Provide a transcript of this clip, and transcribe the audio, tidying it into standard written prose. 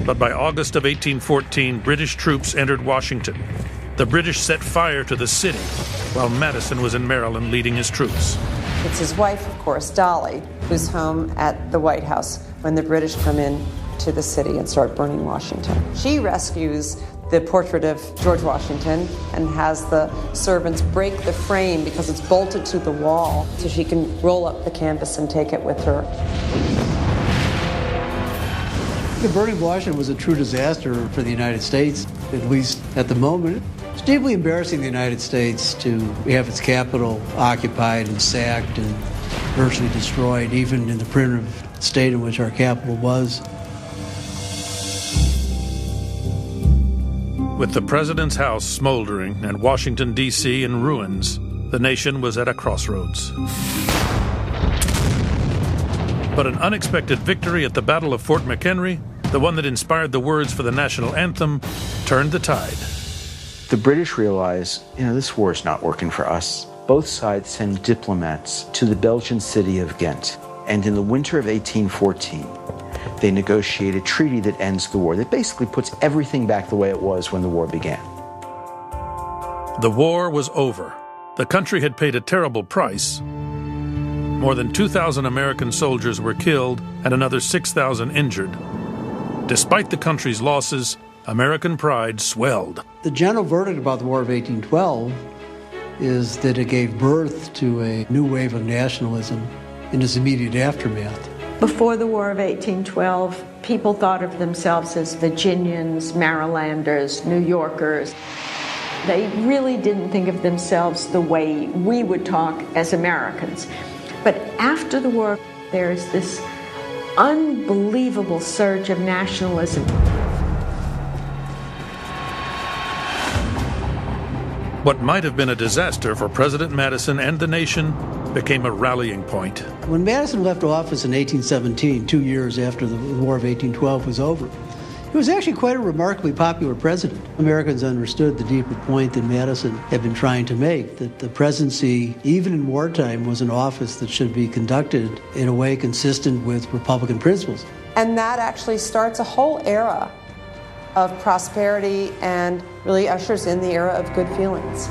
But by August of 1814, British troops entered Washington. The British set fire to the city, while Madison was in Maryland leading his troops. It's his wife, of course, Dolly, who's home at the White House when the British come in to the city and start burning Washington. She rescues the portrait of George Washington and has the servants break the frame because it's bolted to the wall so she can roll up the canvas and take it with her. The burning of Washington was a true disaster for the United States, at least at the moment. It's deeply embarrassing the United States to have its capital occupied and sacked and virtually destroyed, even in the primitive state in which our capital was. With the president's house smoldering and Washington, D.C. in ruins, the nation was at a crossroads. But an unexpected victory at the Battle of Fort McHenry, the one that inspired the words for the national anthem, turned the tide. The British realize, this war is not working for us. Both sides send diplomats to the Belgian city of Ghent. And in the winter of 1814, they negotiate a treaty that ends the war, that basically puts everything back the way it was when the war began. The war was over. The country had paid a terrible price. More than 2,000 American soldiers were killed and another 6,000 injured. Despite the country's losses, American pride swelled. The general verdict about the War of 1812 is that it gave birth to a new wave of nationalism in its immediate aftermath. Before the War of 1812, people thought of themselves as Virginians, Marylanders, New Yorkers. They really didn't think of themselves the way we would talk as Americans. But after the war, there's this unbelievable surge of nationalism. What might have been a disaster for President Madison and the nation became a rallying point. When Madison left office in 1817, 2 years after the War of 1812 was over, he was actually quite a remarkably popular president. Americans understood the deeper point that Madison had been trying to make, that the presidency, even in wartime, was an office that should be conducted in a way consistent with Republican principles. And that actually starts a whole era of prosperity and really ushers in the era of good feelings.